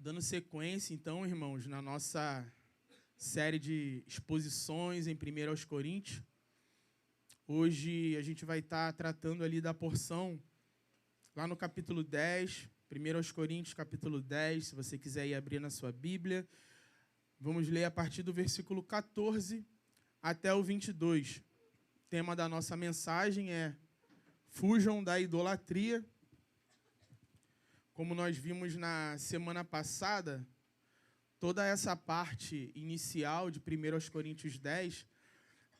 Dando sequência, então, irmãos, na nossa série de exposições em 1 aos Coríntios, hoje a gente vai estar tratando ali da porção lá no capítulo 10, 1 aos Coríntios, capítulo 10, se você quiser ir abrir na sua Bíblia. Vamos ler a partir do versículo 14 até o 22. O tema da nossa mensagem é Fujam da idolatria. Como nós vimos na semana passada, toda essa parte inicial de 1 aos Coríntios 10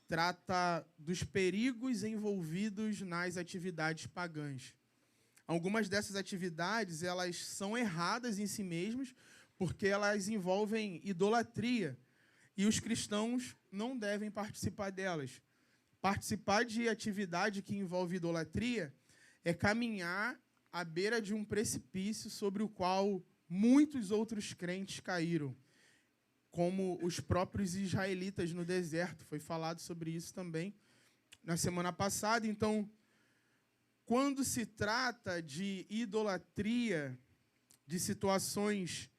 trata dos perigos envolvidos nas atividades pagãs. Algumas dessas atividades, elas são erradas em si mesmas, porque elas envolvem idolatria, e os cristãos não devem participar delas. Participar de atividade que envolve idolatria é caminhar à beira de um precipício sobre o qual muitos outros crentes caíram, como os próprios israelitas no deserto. Foi falado sobre isso também na semana passada. Então, quando se trata de idolatria, de situações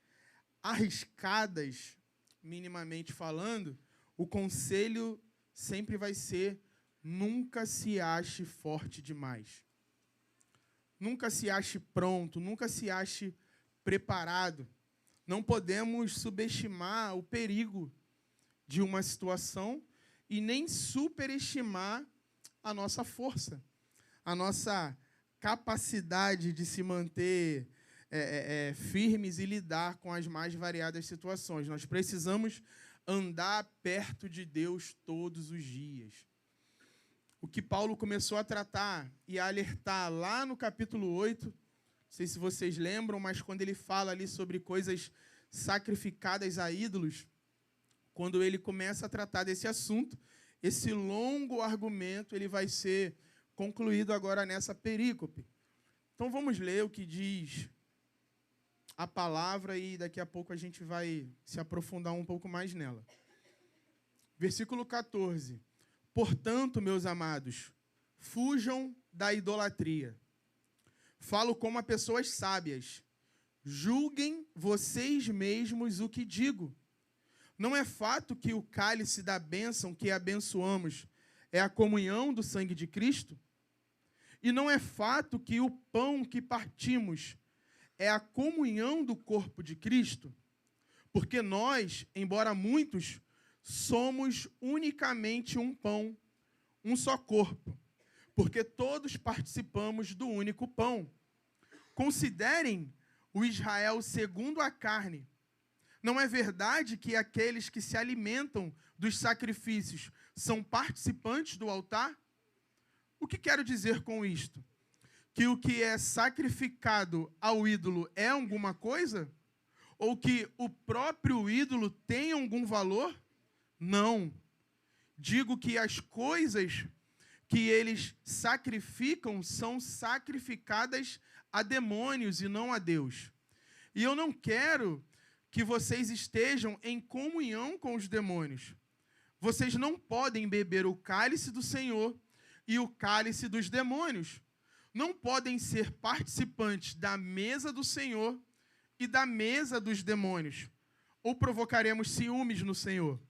arriscadas, minimamente falando, o conselho sempre vai ser: nunca se ache forte demais. Nunca se ache pronto, nunca se ache preparado. Não podemos subestimar o perigo de uma situação e nem superestimar a nossa força, a nossa capacidade de se manter firmes e lidar com as mais variadas situações. Nós precisamos andar perto de Deus todos os dias. O que Paulo começou a tratar e a alertar lá no capítulo 8, não sei se vocês lembram, mas quando ele fala ali sobre coisas sacrificadas a ídolos, quando ele começa a tratar desse assunto, esse longo argumento ele vai ser concluído agora nessa perícope. Então vamos ler o que diz a palavra e daqui a pouco a gente vai se aprofundar um pouco mais nela. Versículo 14. Portanto, meus amados, fujam da idolatria. Falo como a pessoas sábias. Julguem vocês mesmos o que digo. Não é fato que o cálice da bênção que abençoamos é a comunhão do sangue de Cristo? E não é fato que o pão que partimos é a comunhão do corpo de Cristo? Porque nós, embora muitos, somos unicamente um pão, um só corpo, porque todos participamos do único pão. Considerem o Israel segundo a carne. Não é verdade que aqueles que se alimentam dos sacrifícios são participantes do altar? O que quero dizer com isto? Que o que é sacrificado ao ídolo é alguma coisa? Ou que o próprio ídolo tem algum valor? Não. Digo que as coisas que eles sacrificam são sacrificadas a demônios e não a Deus. E eu não quero que vocês estejam em comunhão com os demônios. Vocês não podem beber o cálice do Senhor e o cálice dos demônios. Não podem ser participantes da mesa do Senhor e da mesa dos demônios. Ou provocaremos ciúmes no Senhor?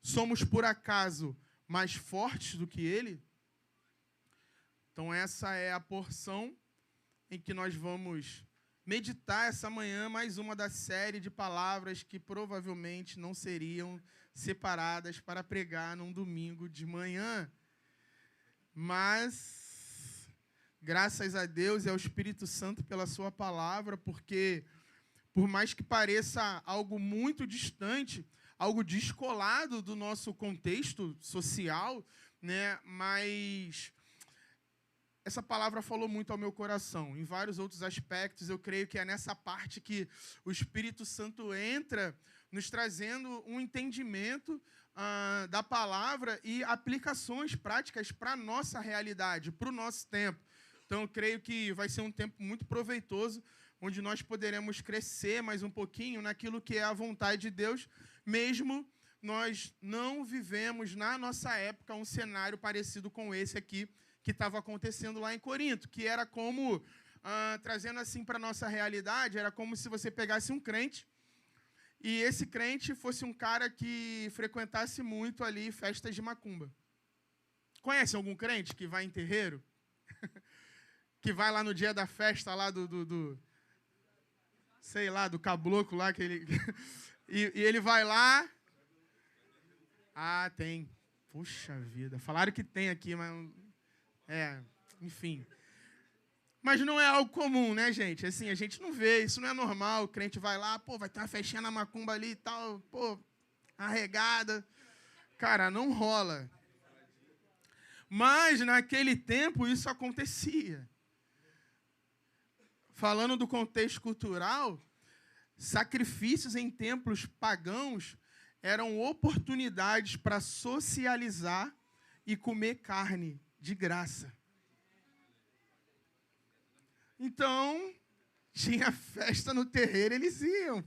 Somos, por acaso, mais fortes do que Ele? Então, essa é a porção em que nós vamos meditar essa manhã, mais uma da série de palavras que provavelmente não seriam separadas para pregar num domingo de manhã. Mas, graças a Deus e ao Espírito Santo pela sua palavra, porque, por mais que pareça algo muito distante, algo descolado do nosso contexto social, né? Mas essa palavra falou muito ao meu coração. Em vários outros aspectos, eu creio que é nessa parte que o Espírito Santo entra, nos trazendo um entendimento da palavra e aplicações práticas para a nossa realidade, para o nosso tempo. Então, eu creio que vai ser um tempo muito proveitoso, onde nós poderemos crescer mais um pouquinho naquilo que é a vontade de Deus, mesmo nós não vivemos, na nossa época, um cenário parecido com esse aqui, que estava acontecendo lá em Corinto, que era como trazendo assim para a nossa realidade, era como se você pegasse um crente e esse crente fosse um cara que frequentasse muito ali festas de macumba. Conhece algum crente que vai em terreiro? Que vai lá no dia da festa lá sei lá, do caboclo lá, que ele... e ele vai lá... Ah, tem. Puxa vida. Falaram que tem aqui, mas... enfim. Mas não é algo comum, né, gente? Assim, a gente não vê, isso não é normal. O crente vai lá, pô, vai ter uma festinha na macumba ali e tal, pô, arregada. Cara, não rola. Mas, naquele tempo, isso acontecia. Falando do contexto cultural, sacrifícios em templos pagãos eram oportunidades para socializar e comer carne de graça. Então, tinha festa no terreiro, eles iam,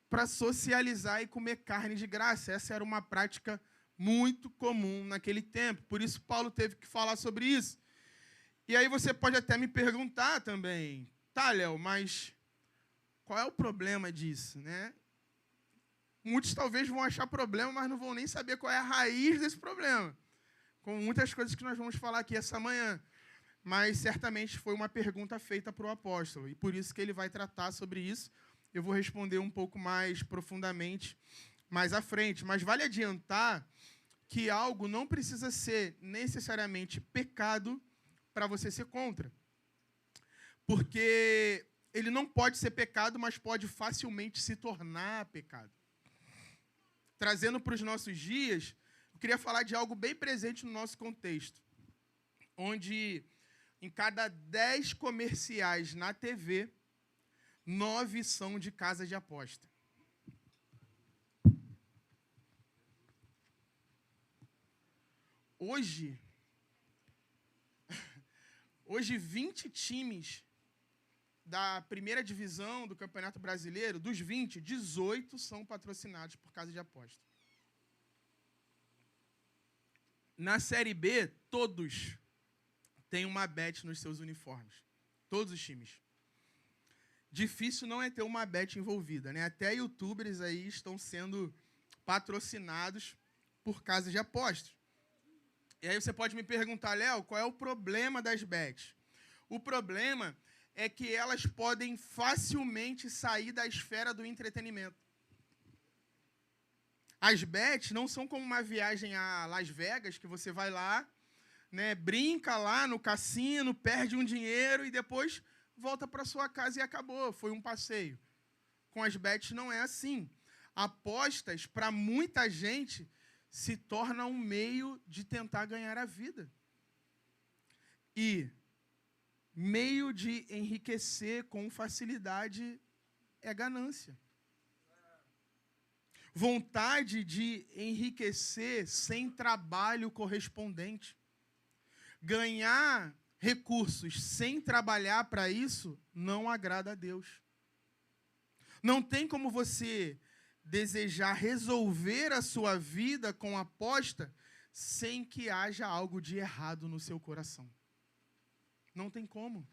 para socializar e comer carne de graça. Essa era uma prática muito comum naquele tempo. Por isso, Paulo teve que falar sobre isso. E aí você pode até me perguntar também, tá, Léo, mas qual é o problema disso, né? Muitos talvez vão achar problema, mas não vão nem saber qual é a raiz desse problema. Com muitas coisas que nós vamos falar aqui essa manhã. Mas certamente foi uma pergunta feita para o apóstolo, e por isso que ele vai tratar sobre isso. Eu vou responder um pouco mais profundamente mais à frente. Mas vale adiantar que algo não precisa ser necessariamente pecado para você ser contra. Porque ele não pode ser pecado, mas pode facilmente se tornar pecado. Trazendo para os nossos dias, eu queria falar de algo bem presente no nosso contexto, onde em cada 10 comerciais na TV, 9 são de casa de aposta. Hoje 20 times da primeira divisão do Campeonato Brasileiro, dos 20, 18 são patrocinados por casa de aposta. Na Série B, todos têm uma bet nos seus uniformes. Todos os times. Difícil não é ter uma bet envolvida, né? Até youtubers aí estão sendo patrocinados por casas de apostas. E aí você pode me perguntar, Léo, qual é o problema das bets? O problema é que elas podem facilmente sair da esfera do entretenimento. As bets não são como uma viagem a Las Vegas, que você vai lá, né, brinca lá no cassino, perde um dinheiro e depois volta para sua casa e acabou, foi um passeio. Com as bets não é assim. Apostas, para muita gente, se torna um meio de tentar ganhar a vida. E meio de enriquecer com facilidade é ganância. Vontade de enriquecer sem trabalho correspondente. Ganhar recursos sem trabalhar para isso não agrada a Deus. Não tem como você desejar resolver a sua vida com aposta sem que haja algo de errado no seu coração. Não tem como.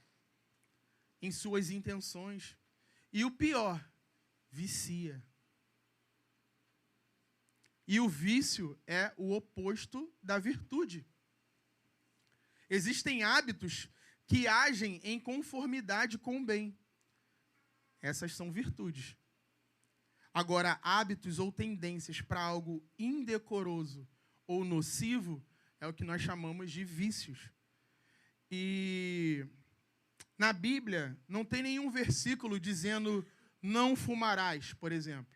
Em suas intenções. E o pior, vicia. E o vício é o oposto da virtude. Existem hábitos que agem em conformidade com o bem. Essas são virtudes. Agora, hábitos ou tendências para algo indecoroso ou nocivo é o que nós chamamos de vícios. E na Bíblia não tem nenhum versículo dizendo não fumarás, por exemplo.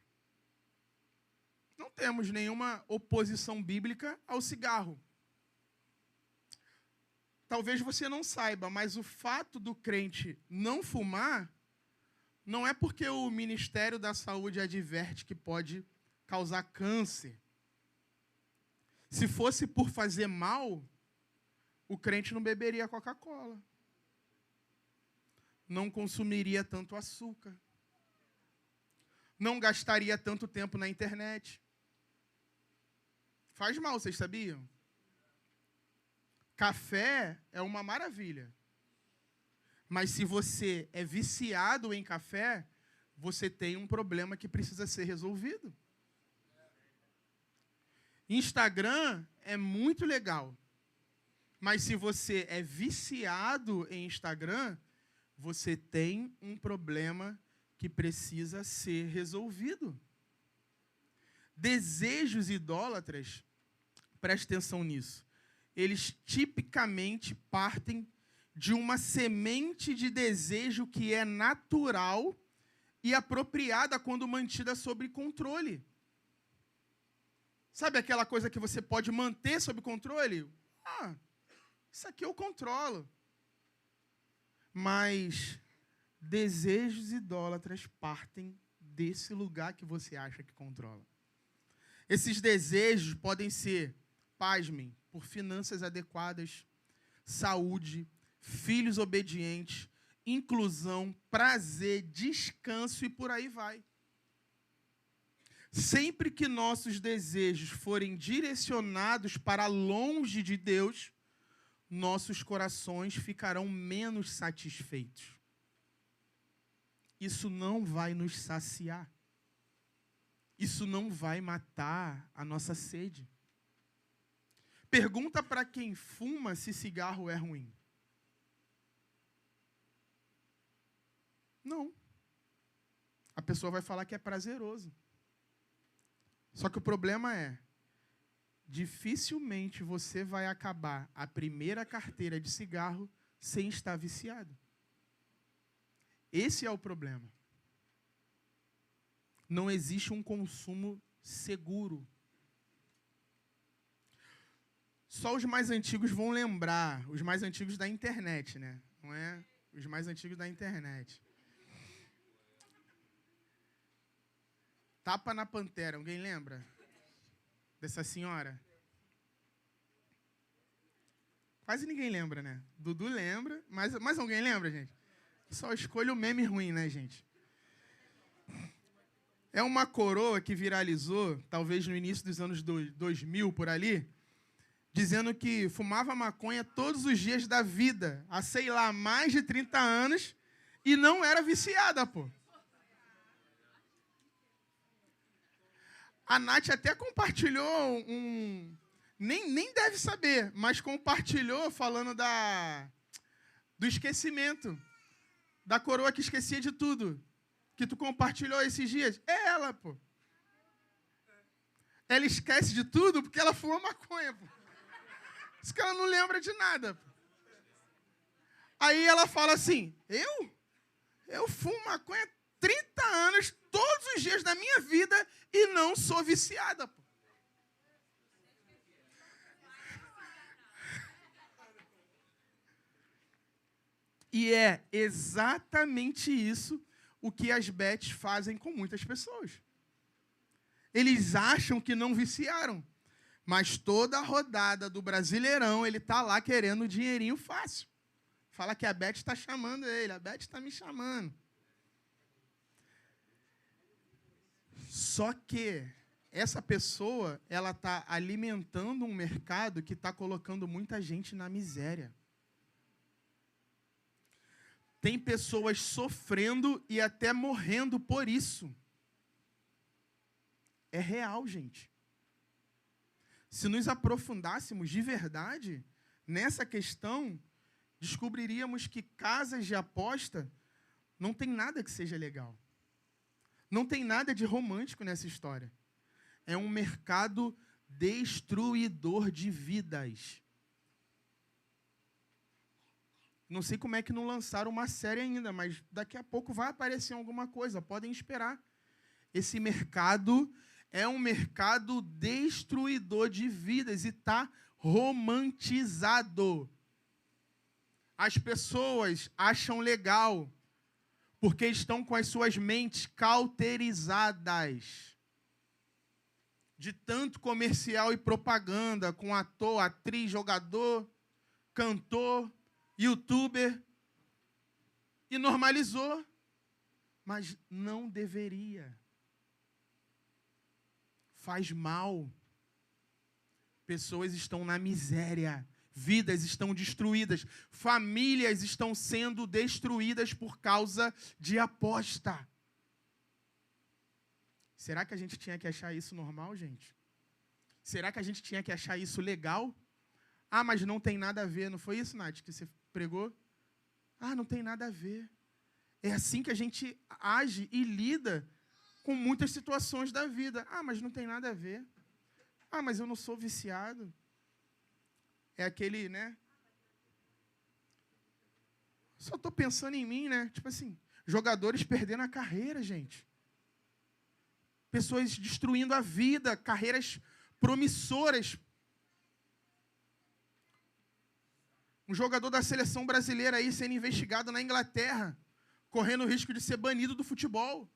Não temos nenhuma oposição bíblica ao cigarro. Talvez você não saiba, mas o fato do crente não fumar não é porque o Ministério da Saúde adverte que pode causar câncer. Se fosse por fazer mal, o crente não beberia Coca-Cola. Não consumiria tanto açúcar. Não gastaria tanto tempo na internet. Faz mal, vocês sabiam? Café é uma maravilha. Mas se você é viciado em café, você tem um problema que precisa ser resolvido. Instagram é muito legal. Mas se você é viciado em Instagram, você tem um problema que precisa ser resolvido. Desejos idólatras, preste atenção nisso, eles tipicamente partem de uma semente de desejo que é natural e apropriada quando mantida sob controle. Sabe aquela coisa que você pode manter sob controle? Isso aqui eu controlo. Mas desejos idólatras partem desse lugar que você acha que controla. Esses desejos podem ser, pasmem, por finanças adequadas, saúde, filhos obedientes, inclusão, prazer, descanso e por aí vai. Sempre que nossos desejos forem direcionados para longe de Deus, nossos corações ficarão menos satisfeitos. Isso não vai nos saciar. Isso não vai matar a nossa sede. Pergunta para quem fuma se cigarro é ruim. Não. A pessoa vai falar que é prazeroso. Só que o problema é, dificilmente você vai acabar a primeira carteira de cigarro sem estar viciado. Esse é o problema. Não existe um consumo seguro. Só os mais antigos vão lembrar, os mais antigos da internet, né? Não é? Os mais antigos da internet. Tapa na Pantera, alguém lembra dessa senhora? Quase ninguém lembra, né? Dudu lembra, mas alguém lembra, gente? Só escolha o meme ruim, né, gente? É uma coroa que viralizou, talvez no início dos anos 2000, por ali, dizendo que fumava maconha todos os dias da vida, há, sei lá, mais de 30 anos, e não era viciada, pô. A Nath até compartilhou nem deve saber, mas compartilhou falando do esquecimento. Da coroa que esquecia de tudo. Que tu compartilhou esses dias. É ela, pô. Ela esquece de tudo porque ela fuma maconha, pô. Isso que ela não lembra de nada, pô. Aí ela fala assim, eu fumo maconha 30 anos, todos os dias da minha vida, e não sou viciada, pô. E é exatamente isso o que as bets fazem com muitas pessoas. Eles acham que não viciaram, mas toda a rodada do Brasileirão, ele está lá querendo dinheirinho fácil. Fala que a Bet está chamando ele, a Bet está me chamando. Só que essa pessoa, ela está alimentando um mercado que está colocando muita gente na miséria. Tem pessoas sofrendo e até morrendo por isso. É real, gente. Se nos aprofundássemos de verdade nessa questão, descobriríamos que casas de aposta não tem nada que seja legal. Não tem nada de romântico nessa história. É um mercado destruidor de vidas. Não sei como é que não lançaram uma série ainda, mas daqui a pouco vai aparecer alguma coisa, podem esperar. Esse mercado é um mercado destruidor de vidas e está romantizado. As pessoas acham legal, porque estão com as suas mentes cauterizadas. De tanto comercial e propaganda, com ator, atriz, jogador, cantor, youtuber, e normalizou, mas não deveria. Faz mal. Pessoas estão na miséria, Vidas estão destruídas. Famílias estão sendo destruídas por causa de aposta. Será que a gente tinha que achar isso normal, gente? Será que a gente tinha que achar isso legal? Ah, mas não tem nada a ver. Não foi isso, Nath, que você pregou? Ah, não tem nada a ver. É assim que a gente age e lida com muitas situações da vida. Ah, mas não tem nada a ver. Ah, mas eu não sou viciado. É aquele, né? Só estou pensando em mim, né? Tipo assim, jogadores perdendo a carreira, gente. Pessoas destruindo a vida, carreiras promissoras. Um jogador da seleção brasileira aí sendo investigado na Inglaterra, correndo o risco de ser banido do futebol.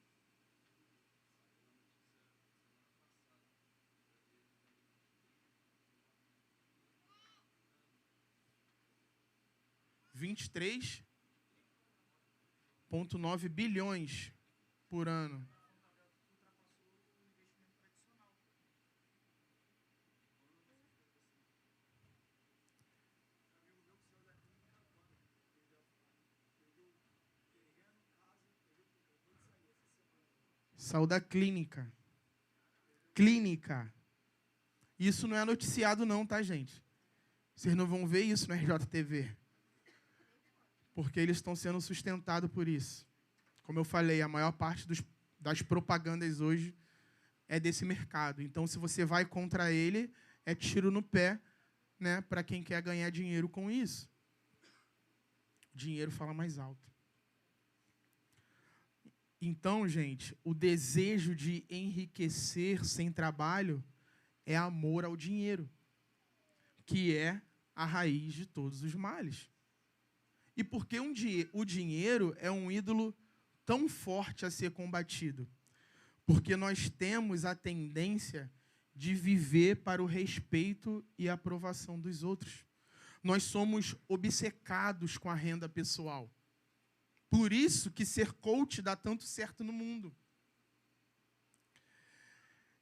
R$ 23,9 bilhões por ano. Saiu da clínica. Clínica. Isso não é noticiado não, tá, gente? Vocês não vão ver isso no RJTV. Porque eles estão sendo sustentados por isso. Como eu falei, a maior parte das propagandas hoje é desse mercado. Então, se você vai contra ele, é tiro no pé, né, para quem quer ganhar dinheiro com isso. Dinheiro fala mais alto. Então, gente, o desejo de enriquecer sem trabalho é amor ao dinheiro, que é a raiz de todos os males. E por que o dinheiro é um ídolo tão forte a ser combatido? Porque nós temos a tendência de viver para o respeito e a aprovação dos outros. Nós somos obcecados com a renda pessoal. Por isso que ser coach dá tanto certo no mundo.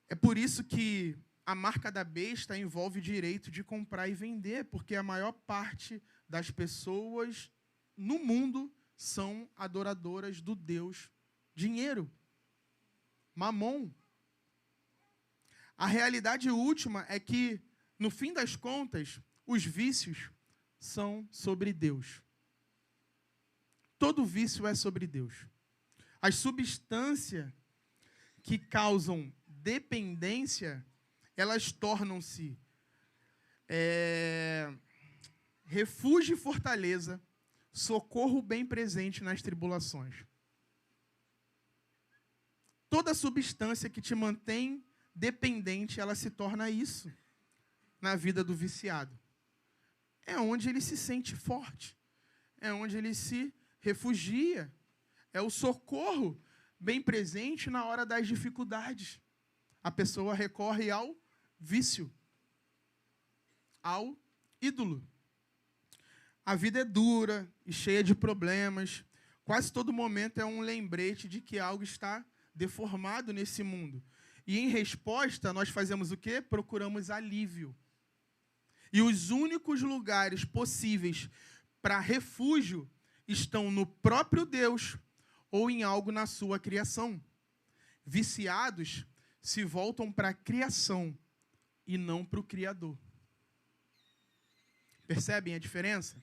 É por isso que a marca da besta envolve o direito de comprar e vender, porque a maior parte das pessoas no mundo são adoradoras do Deus dinheiro, Mamon. A realidade última é que, no fim das contas, os vícios são sobre Deus. Todo vício é sobre Deus. As substâncias que causam dependência, elas tornam-se refúgio e fortaleza, socorro bem presente nas tribulações. Toda substância que te mantém dependente, ela se torna isso na vida do viciado. É onde ele se sente forte. É onde ele se refugia. É o socorro bem presente na hora das dificuldades. A pessoa recorre ao vício, ao ídolo. A vida é dura e cheia de problemas. Quase todo momento é um lembrete de que algo está deformado nesse mundo. E, em resposta, nós fazemos o quê? Procuramos alívio. E os únicos lugares possíveis para refúgio estão no próprio Deus ou em algo na sua criação. Viciados se voltam para a criação e não para o Criador. Percebem a diferença?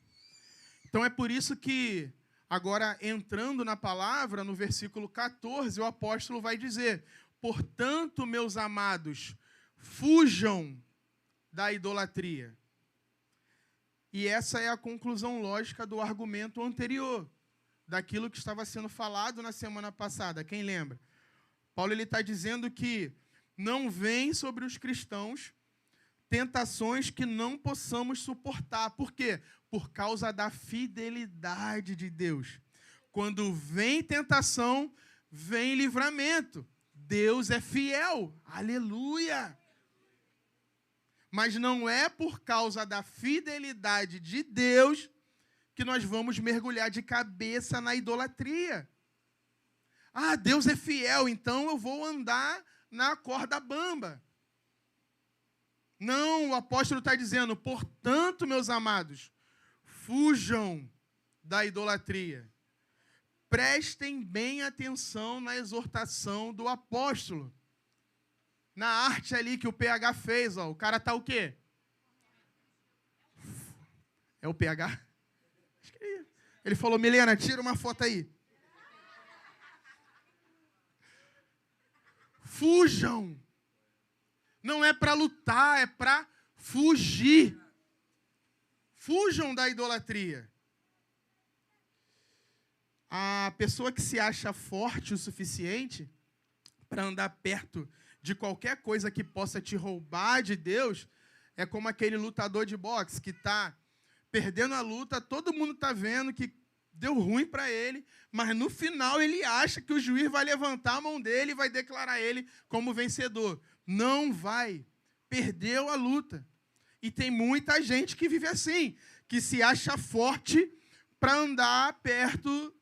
Então é por isso que, agora entrando na palavra, no versículo 14, o apóstolo vai dizer: portanto, meus amados, fujam da idolatria. E essa é a conclusão lógica do argumento anterior, daquilo que estava sendo falado na semana passada. Quem lembra? Paulo está dizendo que não vem sobre os cristãos tentações que não possamos suportar. Por quê? Por causa da fidelidade de Deus. Quando vem tentação, vem livramento. Deus é fiel. Aleluia! Mas não é por causa da fidelidade de Deus que nós vamos mergulhar de cabeça na idolatria. Ah, Deus é fiel, então eu vou andar na corda bamba. Não, o apóstolo está dizendo, portanto, meus amados, fujam da idolatria. Prestem bem atenção na exortação do apóstolo. Na arte ali que o PH fez, ó, o cara tá o quê? É o PH? Acho que é. Ele falou, Milena, tira uma foto aí. Fujam. Não é para lutar, é para fugir. Fujam da idolatria. A pessoa que se acha forte o suficiente para andar perto de qualquer coisa que possa te roubar de Deus, é como aquele lutador de boxe que está perdendo a luta, todo mundo está vendo que deu ruim para ele, mas no final ele acha que o juiz vai levantar a mão dele e vai declarar ele como vencedor. Não vai. Perdeu a luta. E tem muita gente que vive assim, que se acha forte para andar perto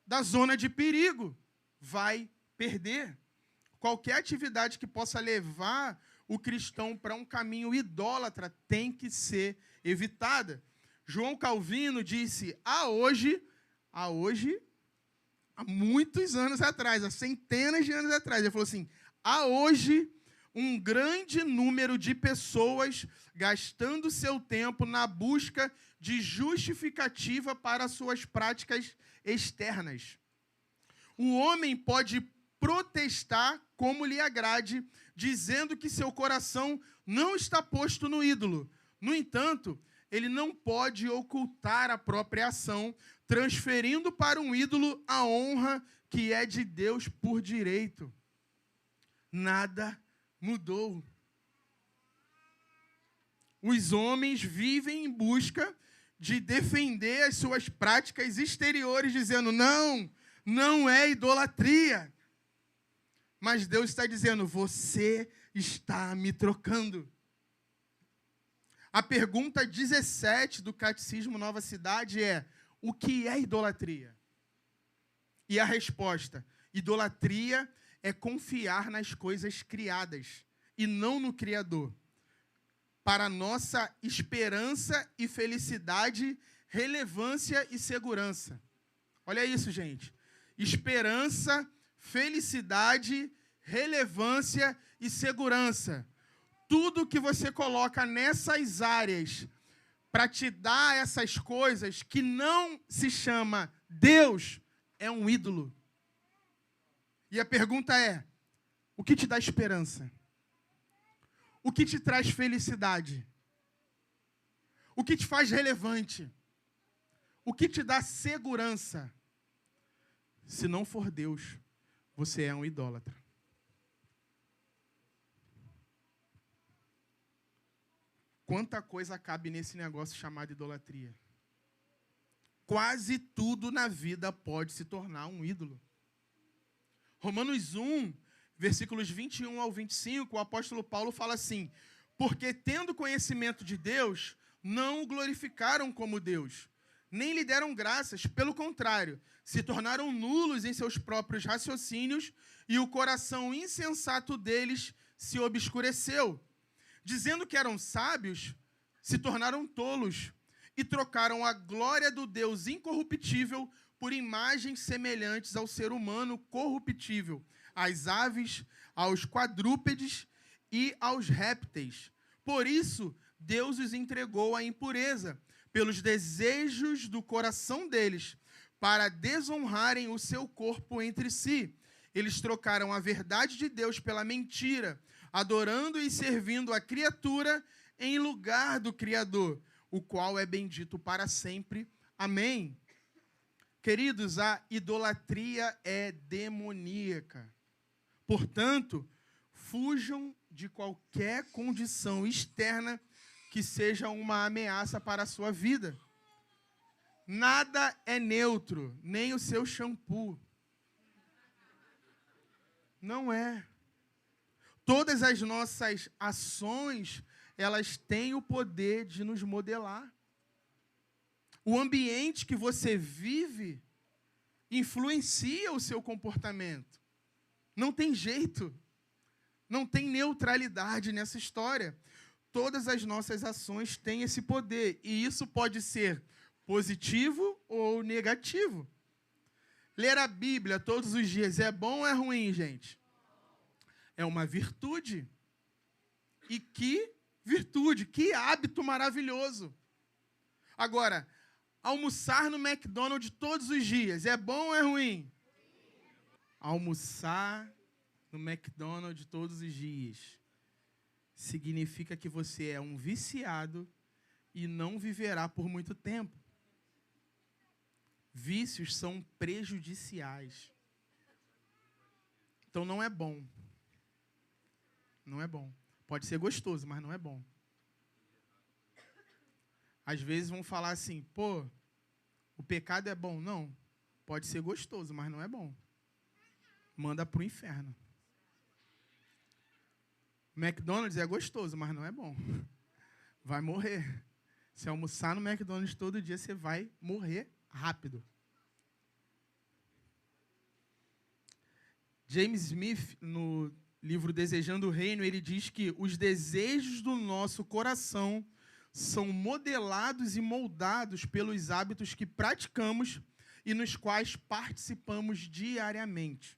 da zona de perigo. Vai perder. Qualquer atividade que possa levar o cristão para um caminho idólatra tem que ser evitada. João Calvino disse, há muitos anos atrás, há centenas de anos atrás, ele falou assim, há hoje um grande número de pessoas gastando seu tempo na busca de justificativa para suas práticas externas. O homem pode protestar como lhe agrade, dizendo que seu coração não está posto no ídolo. No entanto, ele não pode ocultar a própria ação, transferindo para um ídolo a honra que é de Deus por direito. Nada mudou. Os homens vivem em busca de defender as suas práticas exteriores, dizendo, não é idolatria. Mas Deus está dizendo, você está me trocando. A pergunta 17 do Catecismo Nova Cidade é, o que é idolatria? E a resposta, idolatria é confiar nas coisas criadas e não no Criador, para nossa esperança e felicidade, relevância e segurança. Olha isso, gente. Esperança, felicidade, relevância e segurança. Tudo que você coloca nessas áreas para te dar essas coisas que não se chama Deus, é um ídolo. E a pergunta é, o que te dá esperança? O que te traz felicidade? O que te faz relevante? O que te dá segurança? Se não for Deus, você é um idólatra. Quanta coisa cabe nesse negócio chamado idolatria. Quase tudo na vida pode se tornar um ídolo. Romanos 1, versículos 21 ao 25, o apóstolo Paulo fala assim, porque tendo conhecimento de Deus, não o glorificaram como Deus, nem lhe deram graças, pelo contrário, se tornaram nulos em seus próprios raciocínios e o coração insensato deles se obscureceu. Dizendo que eram sábios, se tornaram tolos e trocaram a glória do Deus incorruptível por imagens semelhantes ao ser humano corruptível, às aves, aos quadrúpedes e aos répteis. Por isso, Deus os entregou à impureza, pelos desejos do coração deles, para desonrarem o seu corpo entre si. Eles trocaram a verdade de Deus pela mentira, adorando e servindo a criatura em lugar do Criador, o qual é bendito para sempre. Amém. Queridos, a idolatria é demoníaca. Portanto, fujam de qualquer condição externa que seja uma ameaça para a sua vida. Nada é neutro, nem o seu shampoo. Não é. Todas as nossas ações, elas têm o poder de nos modelar. O ambiente que você vive influencia o seu comportamento. Não tem jeito. Não tem neutralidade nessa história. todas as nossas ações têm esse poder. E isso pode ser positivo ou negativo. Ler a Bíblia todos os dias é bom ou é ruim, gente? É uma virtude. E que virtude, que hábito maravilhoso. Agora, almoçar no McDonald's todos os dias é bom ou é ruim? Almoçar no McDonald's todos os dias significa que você é um viciado e não viverá por muito tempo. Vícios são prejudiciais. Então não é bom. Não é bom. Pode ser gostoso, mas não é bom. Às vezes vão falar assim, pô, o pecado é bom. Não. Pode ser gostoso, mas não é bom. Manda para o inferno. McDonald's é gostoso, mas não é bom. Vai morrer. Se almoçar no McDonald's todo dia, você vai morrer rápido. James Smith, no livro Desejando o Reino, ele diz que os desejos do nosso coração são modelados e moldados pelos hábitos que praticamos e nos quais participamos diariamente.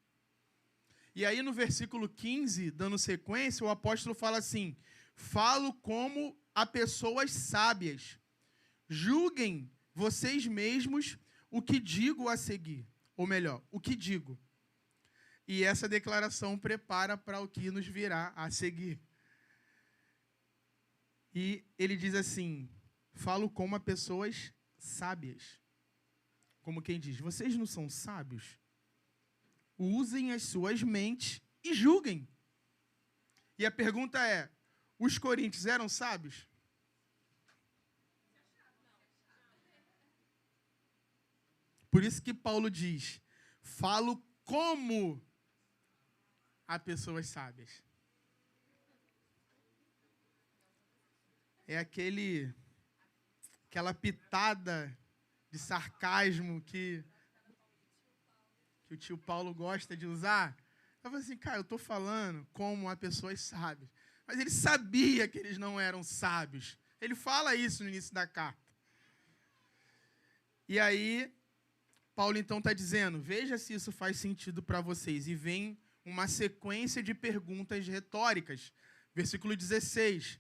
E aí, no versículo 15, dando sequência, o apóstolo fala assim: falo como a pessoas sábias. Julguem vocês mesmos o que digo a seguir. Ou melhor, o que digo. E essa declaração prepara para o que nos virá a seguir. E ele diz assim: falo como a pessoas sábias. Como quem diz, vocês não são sábios? Usem as suas mentes e julguem. E a pergunta é, os coríntios eram sábios? Por isso que Paulo diz, falo como a pessoas sábias. É aquela pitada de sarcasmo que o tio Paulo gosta de usar. Eu falei assim, cara, eu estou falando como a pessoas sábias. Mas ele sabia que eles não eram sábios. Ele fala isso no início da carta. E aí, Paulo então está dizendo, veja se isso faz sentido para vocês. E vem uma sequência de perguntas retóricas. Versículo 16.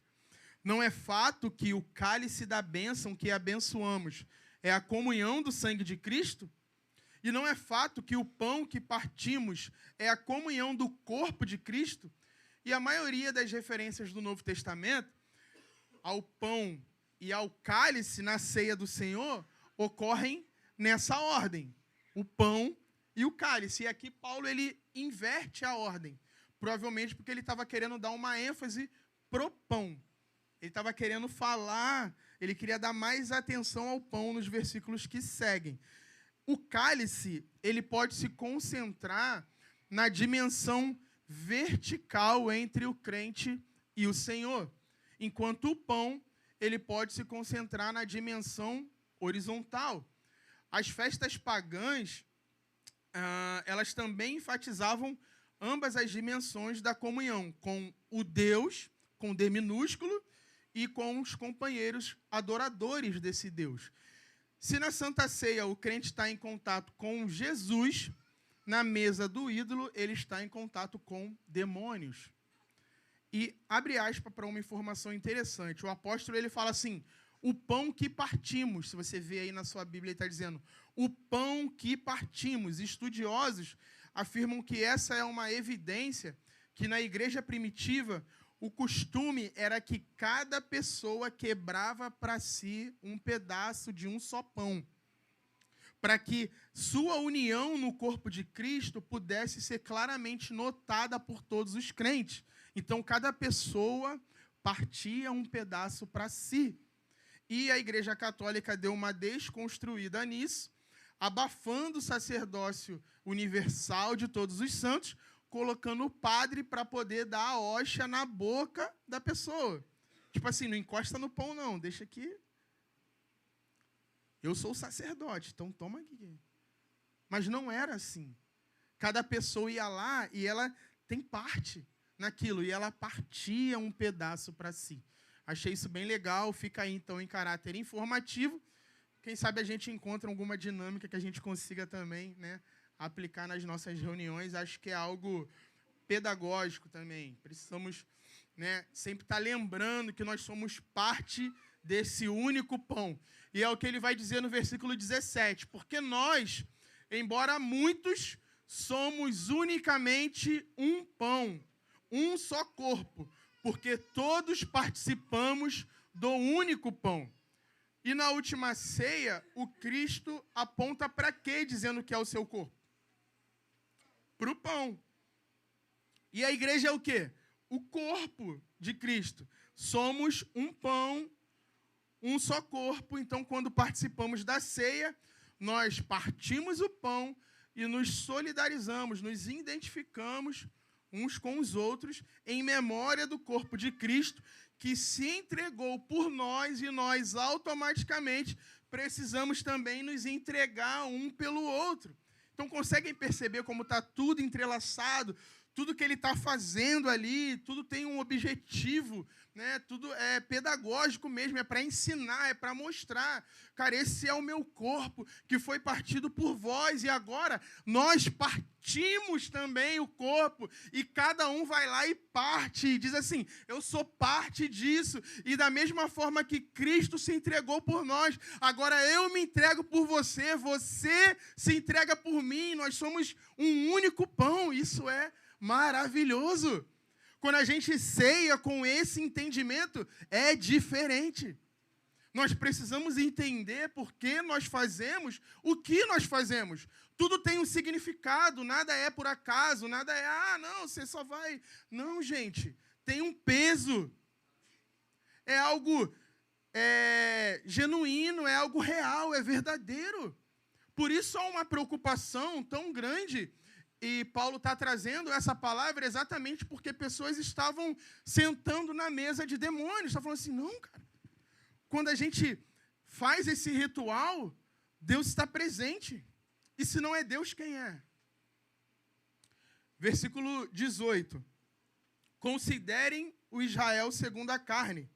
Não é fato que o cálice da bênção que abençoamos é a comunhão do sangue de Cristo? E não é fato que o pão que partimos é a comunhão do corpo de Cristo? E a maioria das referências do Novo Testamento ao pão e ao cálice na ceia do Senhor ocorrem nessa ordem. O pão e o cálice. E aqui Paulo ele inverte a ordem. Provavelmente porque ele estava querendo dar uma ênfase pro pão. Ele estava querendo falar, ele queria dar mais atenção ao pão nos versículos que seguem. O cálice, ele pode se concentrar na dimensão vertical entre o crente e o Senhor, enquanto o pão, ele pode se concentrar na dimensão horizontal. As festas pagãs, elas também enfatizavam ambas as dimensões da comunhão, com o Deus, com D minúsculo, e com os companheiros adoradores desse Deus. Se na Santa Ceia o crente está em contato com Jesus, na mesa do ídolo ele está em contato com demônios. E abre aspas para uma informação interessante. O apóstolo ele fala assim, o pão que partimos, se você vê aí na sua Bíblia, ele está dizendo, o pão que partimos. Estudiosos afirmam que essa é uma evidência que na igreja primitiva o costume era que cada pessoa quebrava para si um pedaço de um só pão, para que sua união no corpo de Cristo pudesse ser claramente notada por todos os crentes. Então, cada pessoa partia um pedaço para si. E a Igreja Católica deu uma desconstruída nisso, abafando o sacerdócio universal de todos os santos, colocando o padre para poder dar a hóstia na boca da pessoa. Tipo assim, não encosta no pão, não. Deixa aqui. Eu sou o sacerdote, então toma aqui. Mas não era assim. Cada pessoa ia lá e ela tem parte naquilo. E ela partia um pedaço para si. Achei isso bem legal, fica aí então em caráter informativo. Quem sabe a gente encontra alguma dinâmica que a gente consiga também, né, aplicar nas nossas reuniões. Acho que é algo pedagógico também. Precisamos, né, sempre estar lembrando que nós somos parte desse único pão. E é o que ele vai dizer no versículo 17. Porque nós, embora muitos, somos unicamente um pão, um só corpo, porque todos participamos do único pão. E na última ceia, o Cristo aponta para quê, dizendo que é o seu corpo? Para o pão. E a igreja é o quê? O corpo de Cristo. Somos um pão, um só corpo. Então, quando participamos da ceia, nós partimos o pão e nos solidarizamos, nos identificamos uns com os outros em memória do corpo de Cristo, que se entregou por nós, e nós automaticamente precisamos também nos entregar um pelo outro. Então, conseguem perceber como está tudo entrelaçado? Tudo que ele está fazendo ali, tudo tem um objetivo, né? Tudo é pedagógico mesmo, é para ensinar, é para mostrar. Cara, esse é o meu corpo que foi partido por vós, e agora nós partimos também o corpo, e cada um vai lá e parte, e diz assim, eu sou parte disso, e da mesma forma que Cristo se entregou por nós, agora eu me entrego por você, você se entrega por mim, nós somos um único pão. Isso é maravilhoso. Quando a gente ceia com esse entendimento, é diferente. Nós precisamos entender por que nós fazemos o que nós fazemos. Tudo tem um significado, nada é por acaso, nada é, não, você só vai... Não, gente, tem um peso. É algo genuíno, é algo real, é verdadeiro. Por isso há uma preocupação tão grande. E Paulo está trazendo essa palavra exatamente porque pessoas estavam sentando na mesa de demônios. Está falando assim, não, cara. Quando a gente faz esse ritual, Deus está presente. E se não é Deus, quem é? Versículo 18. Considerem o Israel segundo a carne.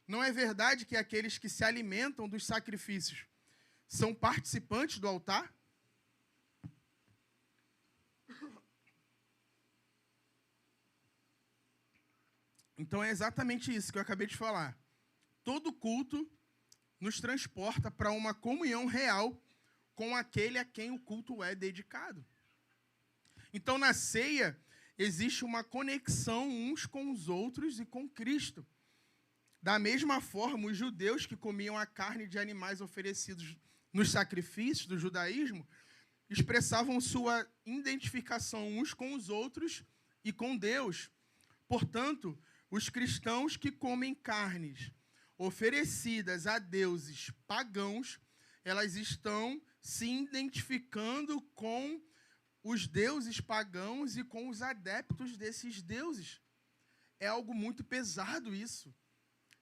Não é verdade que aqueles que se alimentam dos sacrifícios são participantes do altar? Então é exatamente isso que eu acabei de falar. Todo culto nos transporta para uma comunhão real com aquele a quem o culto é dedicado. Então, na ceia, existe uma conexão uns com os outros e com Cristo. Da mesma forma, os judeus que comiam a carne de animais oferecidos nos sacrifícios do judaísmo expressavam sua identificação uns com os outros e com Deus. Portanto, os cristãos que comem carnes oferecidas a deuses pagãos, elas estão se identificando com os deuses pagãos e com os adeptos desses deuses. É algo muito pesado isso.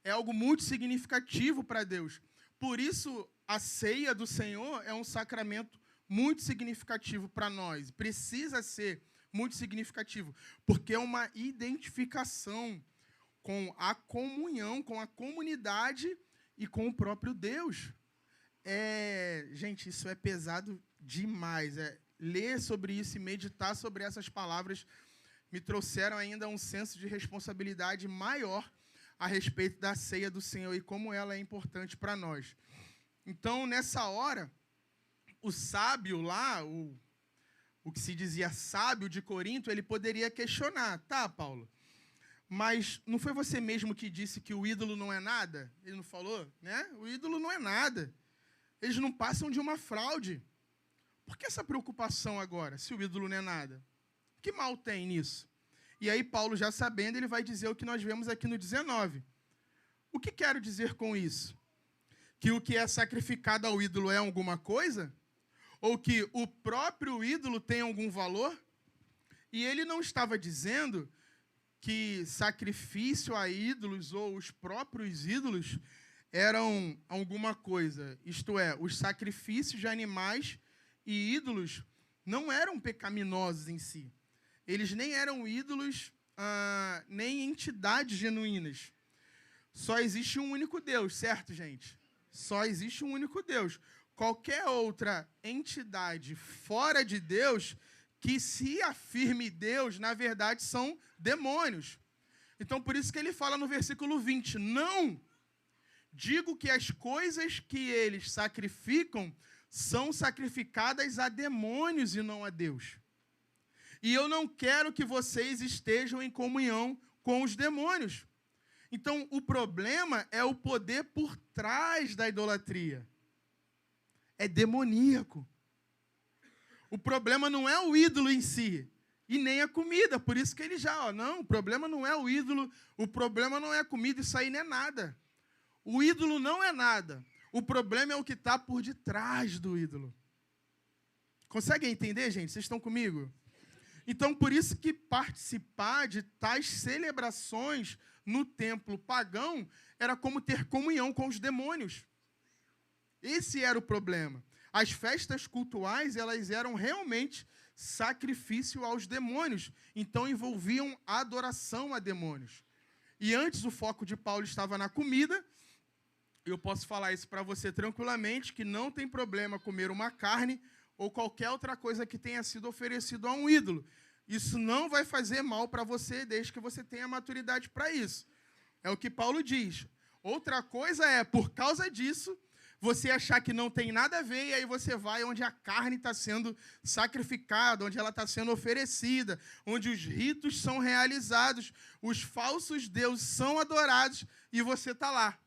É algo muito significativo para Deus. Por isso, a ceia do Senhor é um sacramento muito significativo para nós. Precisa ser muito significativo, porque é uma identificação com a comunhão, com a comunidade e com o próprio Deus. Gente, isso é pesado demais. Ler sobre isso e meditar sobre essas palavras me trouxeram ainda um senso de responsabilidade maior a respeito da ceia do Senhor e como ela é importante para nós. Então, nessa hora, o sábio lá, o que se dizia sábio de Corinto, ele poderia questionar, tá, Paulo, mas não foi você mesmo que disse que o ídolo não é nada? Ele não falou, né? O ídolo não é nada. Eles não passam de uma fraude. Por que essa preocupação agora, se o ídolo não é nada? Que mal tem nisso? E aí, Paulo, já sabendo, ele vai dizer o que nós vemos aqui no 19. O que quero dizer com isso? Que o que é sacrificado ao ídolo é alguma coisa? Ou que o próprio ídolo tem algum valor? E ele não estava dizendo que sacrifício a ídolos ou os próprios ídolos eram alguma coisa. Isto é, os sacrifícios de animais e ídolos não eram pecaminosos em si. Eles nem eram ídolos, nem entidades genuínas. Só existe um único Deus, certo, gente? Só existe um único Deus. Qualquer outra entidade fora de Deus que se afirme Deus, na verdade, são demônios. Então, por isso que ele fala no versículo 20, não digo que as coisas que eles sacrificam são sacrificadas a demônios e não a Deus. E eu não quero que vocês estejam em comunhão com os demônios. Então, o problema é o poder por trás da idolatria. É demoníaco. O problema não é o ídolo em si, e nem a comida. Por isso que ele já, não, o problema não é o ídolo, o problema não é a comida, isso aí não é nada. O ídolo não é nada. O problema é o que está por detrás do ídolo. Conseguem entender, gente? Vocês estão comigo? Então, por isso que participar de tais celebrações no templo pagão era como ter comunhão com os demônios. Esse era o problema. As festas cultuais, elas eram realmente sacrifício aos demônios. Então, envolviam adoração a demônios. E antes o foco de Paulo estava na comida. Eu posso falar isso para você tranquilamente, que não tem problema comer uma carne ou qualquer outra coisa que tenha sido oferecido a um ídolo. Isso não vai fazer mal para você, desde que você tenha maturidade para isso. É o que Paulo diz. Outra coisa é, por causa disso, você achar que não tem nada a ver, e aí você vai onde a carne está sendo sacrificada, onde ela está sendo oferecida, onde os ritos são realizados, os falsos deuses são adorados, e você está lá,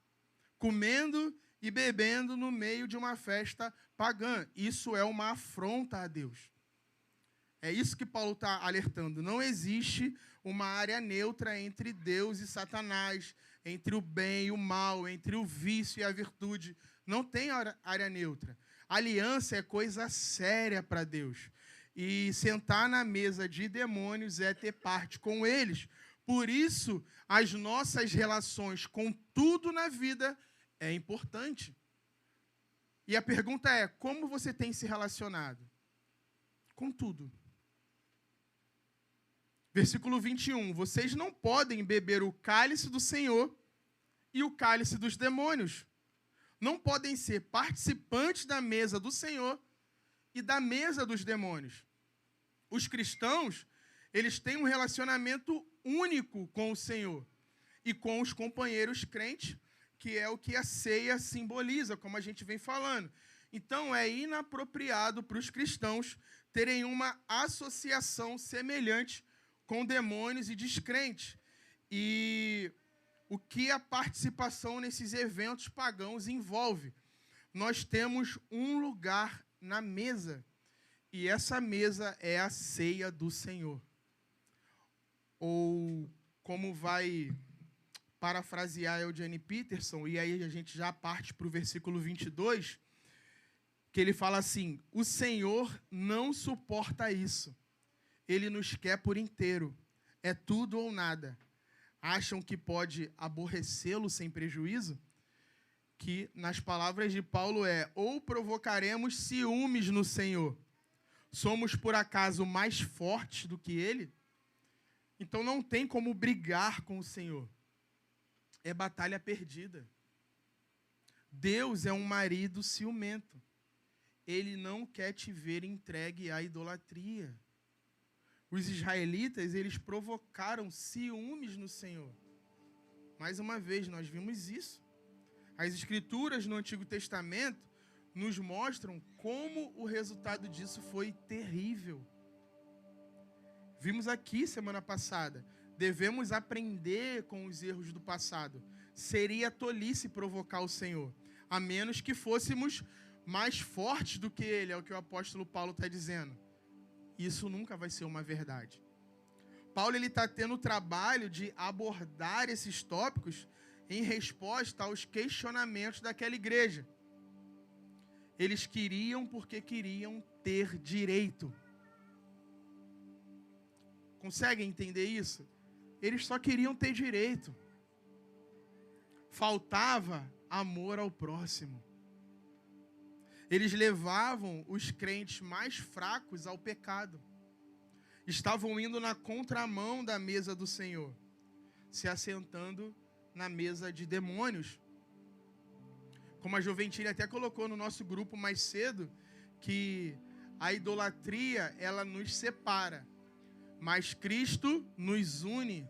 comendo e bebendo no meio de uma festa pagã. Isso é uma afronta a Deus. É isso que Paulo está alertando. Não existe uma área neutra entre Deus e Satanás, entre o bem e o mal, entre o vício e a virtude. Não tem área neutra. Aliança é coisa séria para Deus. E sentar na mesa de demônios é ter parte com eles. Por isso, as nossas relações com tudo na vida é importante. E a pergunta é, como você tem se relacionado? Com tudo. Versículo 21, vocês não podem beber o cálice do Senhor e o cálice dos demônios. Não podem ser participantes da mesa do Senhor e da mesa dos demônios. Os cristãos, eles têm um relacionamento único com o Senhor e com os companheiros crentes, que é o que a ceia simboliza, como a gente vem falando. Então, é inapropriado para os cristãos terem uma associação semelhante com demônios e descrentes. E o que a participação nesses eventos pagãos envolve? Nós temos um lugar na mesa, e essa mesa é a ceia do Senhor. Ou, como vai parafrasear Eugene Peterson, e aí a gente já parte para o versículo 22, que ele fala assim, o Senhor não suporta isso. Ele nos quer por inteiro. É tudo ou nada. Acham que pode aborrecê-lo sem prejuízo? Que, nas palavras de Paulo, ou provocaremos ciúmes no Senhor. Somos, por acaso, mais fortes do que ele? Então, não tem como brigar com o Senhor. É batalha perdida. Deus é um marido ciumento. Ele não quer te ver entregue à idolatria. Os israelitas, eles provocaram ciúmes no Senhor. Mais uma vez, nós vimos isso. As escrituras no Antigo Testamento nos mostram como o resultado disso foi terrível. Vimos aqui semana passada. Devemos aprender com os erros do passado. Seria tolice provocar o Senhor, a menos que fôssemos mais fortes do que Ele, é o que o apóstolo Paulo está dizendo. Isso nunca vai ser uma verdade. Paulo está tendo o trabalho de abordar esses tópicos em resposta aos questionamentos daquela igreja. Eles queriam porque queriam ter direito. Conseguem entender isso? Eles só queriam ter direito. Faltava amor ao próximo. Eles levavam os crentes mais fracos ao pecado. Estavam indo na contramão da mesa do Senhor, se assentando na mesa de demônios. Como a Juventile até colocou no nosso grupo mais cedo, que a idolatria, ela nos separa, mas Cristo nos une.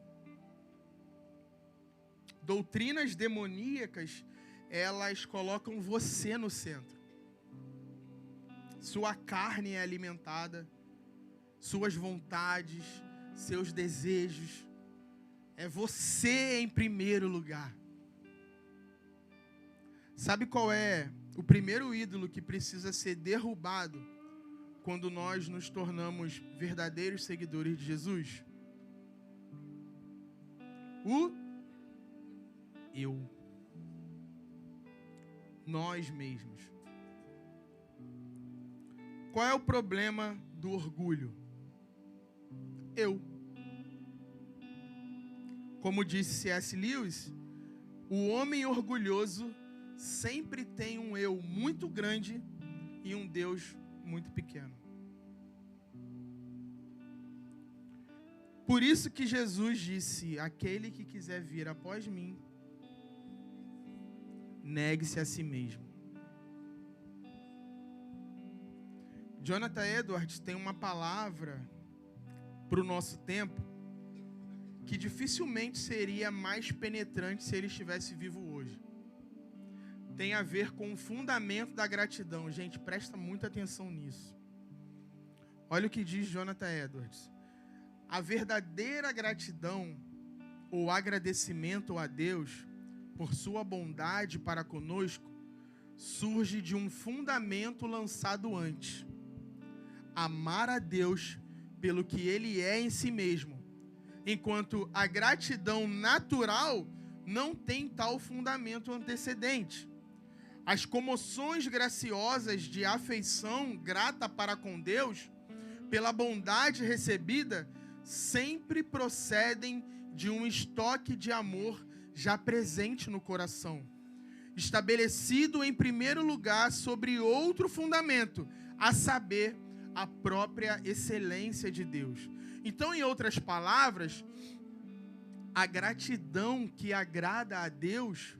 Doutrinas demoníacas, elas colocam você no centro. Sua carne é alimentada, suas vontades, seus desejos. É você em primeiro lugar. Sabe qual é o primeiro ídolo que precisa ser derrubado quando nós nos tornamos verdadeiros seguidores de Jesus? O eu. Nós mesmos. Qual é o problema do orgulho? Eu. Como disse C.S. Lewis, o homem orgulhoso sempre tem um eu muito grande e um Deus muito pequeno. Por isso que Jesus disse: aquele que quiser vir após mim, negue-se a si mesmo. Jonathan Edwards tem uma palavra para o nosso tempo que dificilmente seria mais penetrante se ele estivesse vivo hoje. Tem a ver com o fundamento da gratidão. Gente, presta muita atenção nisso. Olha o que diz Jonathan Edwards. A verdadeira gratidão ou agradecimento a Deus por sua bondade para conosco surge de um fundamento lançado antes: amar a Deus pelo que Ele é em si mesmo, enquanto a gratidão natural não tem tal fundamento antecedente. As comoções graciosas de afeição grata para com Deus, pela bondade recebida, sempre procedem de um estoque de amor já presente no coração, estabelecido em primeiro lugar sobre outro fundamento, a saber, a própria excelência de Deus. Então, em outras palavras, a gratidão que agrada a Deus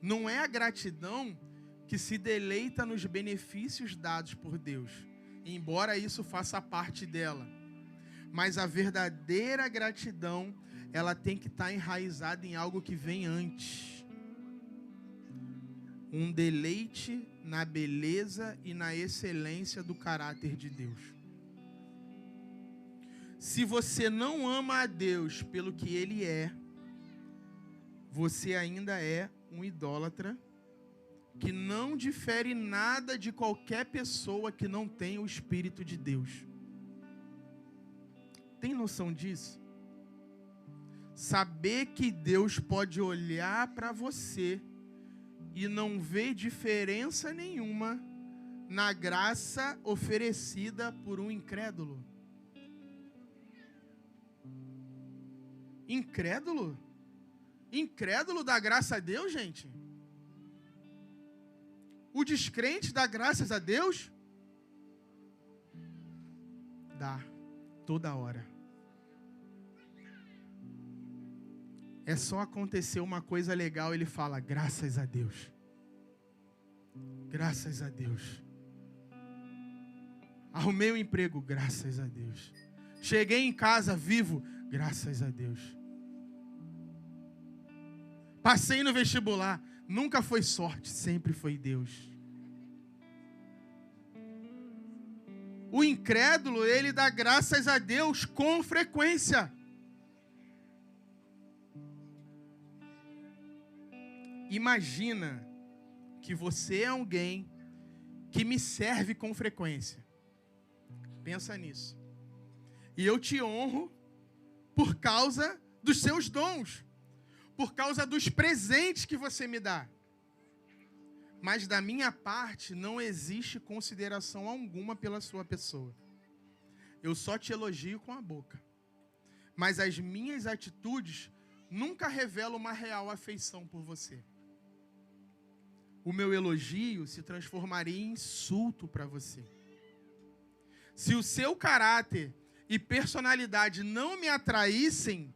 não é a gratidão que se deleita nos benefícios dados por Deus, embora isso faça parte dela. Mas a verdadeira gratidão, ela tem que estar enraizada em algo que vem antes. Um deleite na beleza e na excelência do caráter de Deus. Se você não ama a Deus pelo que Ele é, você ainda é um idólatra que não difere nada de qualquer pessoa que não tem o Espírito de Deus. Tem noção disso? Saber que Deus pode olhar para você e não ver diferença nenhuma na graça oferecida por um incrédulo. Incrédulo? Incrédulo dá graça a Deus, gente? O descrente dá graças a Deus? Dá, toda hora. É só acontecer uma coisa legal, ele fala, graças a Deus. Graças a Deus. Arrumei um emprego, graças a Deus. Cheguei em casa vivo, graças a Deus. Passei no vestibular, nunca foi sorte, sempre foi Deus. O incrédulo, ele dá graças a Deus com frequência. Imagina que você é alguém que me serve com frequência. Pensa nisso. E eu te honro por causa dos seus dons, por causa dos presentes que você me dá. Mas da minha parte não existe consideração alguma pela sua pessoa. Eu só te elogio com a boca. Mas as minhas atitudes nunca revelam uma real afeição por você. O meu elogio se transformaria em insulto para você. Se o seu caráter e personalidade não me atraíssem,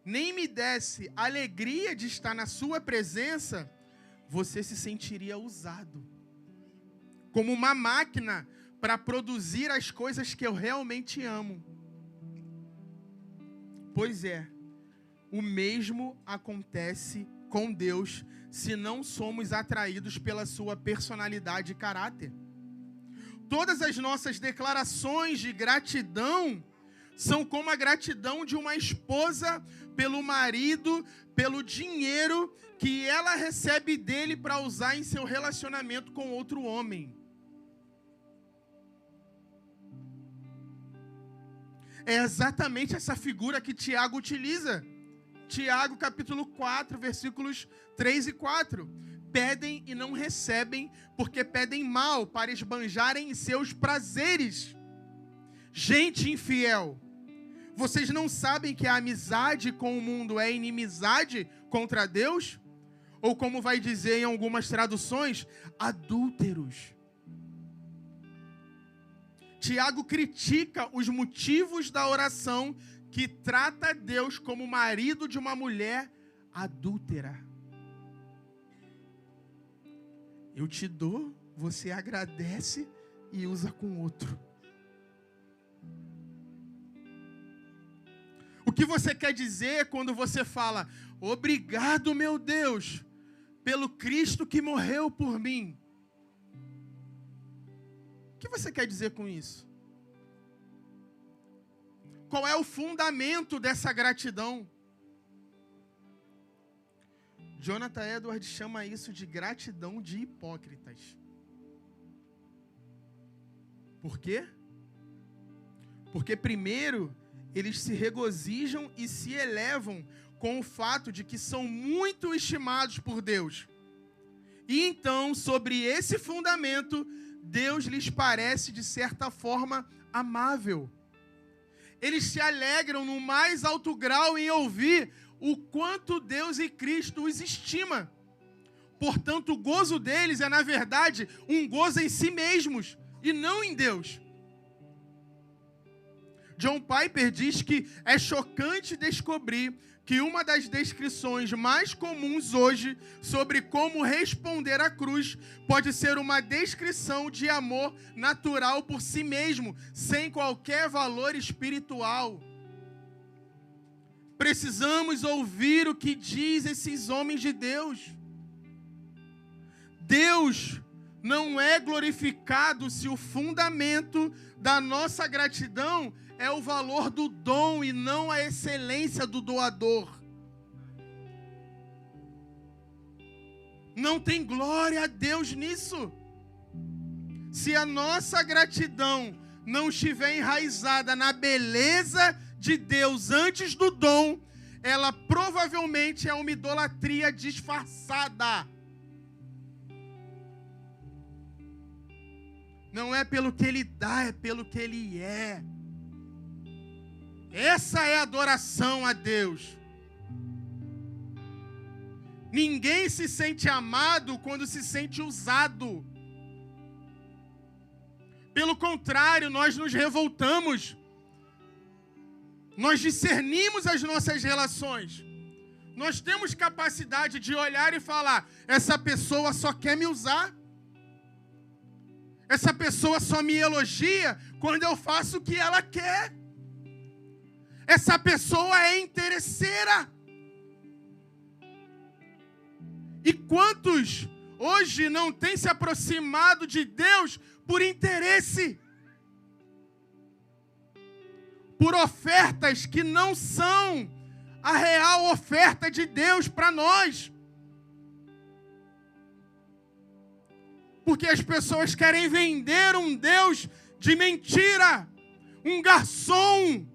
nem me desse alegria de estar na sua presença, você se sentiria usado como uma máquina para produzir as coisas que eu realmente amo. Pois é, o mesmo acontece com Deus se não somos atraídos pela sua personalidade e caráter. Todas as nossas declarações de gratidão são como a gratidão de uma esposa pelo marido, pelo dinheiro que ela recebe dele para usar em seu relacionamento com outro homem. É exatamente essa figura que Tiago utiliza. Tiago, capítulo 4, versículos 3 e 4. Pedem e não recebem, porque pedem mal para esbanjarem em seus prazeres. Gente infiel, vocês não sabem que a amizade com o mundo é inimizade contra Deus? Ou como vai dizer em algumas traduções, adúlteros. Tiago critica os motivos da oração que trata Deus como marido de uma mulher adúltera. Eu te dou, você agradece e usa com outro. O que você quer dizer quando você fala, obrigado, meu Deus, pelo Cristo que morreu por mim? O que você quer dizer com isso? Qual é o fundamento dessa gratidão? Jonathan Edwards chama isso de gratidão de hipócritas. Por quê? Porque primeiro, eles se regozijam e se elevam com o fato de que são muito estimados por Deus. E então, sobre esse fundamento, Deus lhes parece, de certa forma, amável. Eles se alegram no mais alto grau em ouvir o quanto Deus e Cristo os estima. Portanto, o gozo deles é, na verdade, um gozo em si mesmos e não em Deus. John Piper diz que é chocante descobrir que uma das descrições mais comuns hoje sobre como responder à cruz pode ser uma descrição de amor natural por si mesmo, sem qualquer valor espiritual. Precisamos ouvir o que diz esses homens de Deus. Deus não é glorificado se o fundamento da nossa gratidão é o valor do dom e não a excelência do doador. Não tem glória a Deus nisso. Se a nossa gratidão não estiver enraizada na beleza de Deus antes do dom, ela provavelmente é uma idolatria disfarçada. Não é pelo que Ele dá, é pelo que Ele é. Essa é a adoração a Deus. Ninguém se sente amado quando se sente usado. Pelo contrário, nós nos revoltamos. Nós discernimos as nossas relações. Nós temos capacidade de olhar e falar, essa pessoa só quer me usar. Essa pessoa só me elogia quando eu faço o que ela quer. Essa pessoa é interesseira. E quantos hoje não têm se aproximado de Deus por interesse? Por ofertas que não são a real oferta de Deus para nós. Porque as pessoas querem vender um Deus de mentira, um garçom,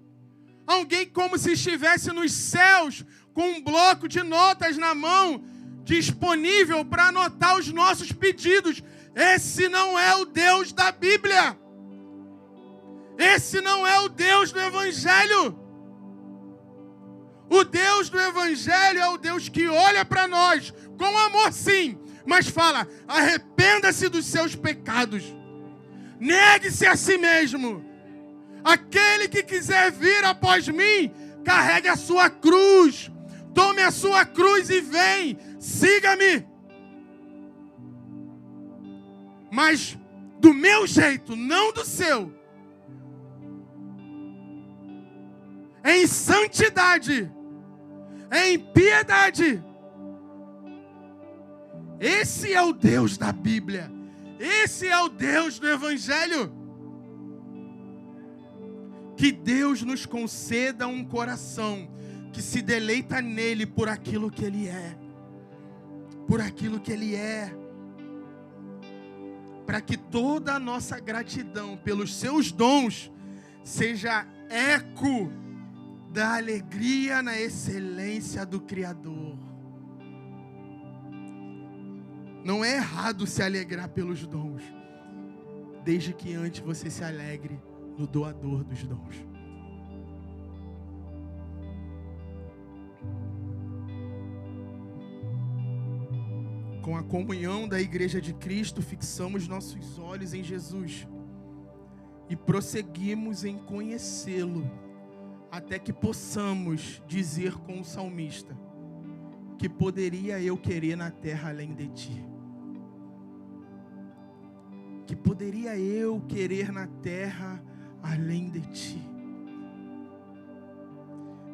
alguém como se estivesse nos céus, com um bloco de notas na mão, disponível para anotar os nossos pedidos. Esse não é o Deus da Bíblia. Esse não é o Deus do Evangelho. O Deus do Evangelho é o Deus que olha para nós com amor, sim, mas fala, arrependa-se dos seus pecados. Negue-se a si mesmo. Aquele que quiser vir após mim, carregue a sua cruz, tome a sua cruz e vem, siga-me. Mas do meu jeito, não do seu. Em santidade, em piedade. Esse é o Deus da Bíblia. Esse é o Deus do Evangelho. Que Deus nos conceda um coração que se deleita nele por aquilo que Ele é. Por aquilo que Ele é. Para que toda a nossa gratidão pelos seus dons seja eco da alegria na excelência do Criador. Não é errado se alegrar pelos dons, desde que antes você se alegre no doador dos dons. Com a comunhão da Igreja de Cristo, fixamos nossos olhos em Jesus e prosseguimos em conhecê-lo, até que possamos dizer com o salmista: que poderia eu querer na terra além de ti? Que poderia eu querer na terra além de ti?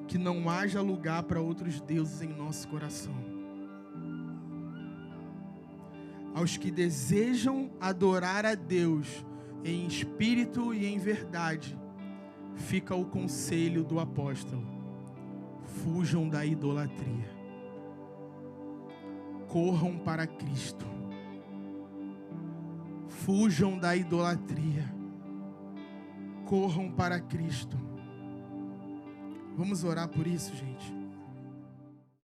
Que não haja lugar para outros deuses em nosso coração. Aos que desejam adorar a Deus em espírito e em verdade, fica o conselho do apóstolo: fujam da idolatria. Corram para Cristo. Fujam da idolatria. Corram para Cristo. Vamos orar por isso, gente.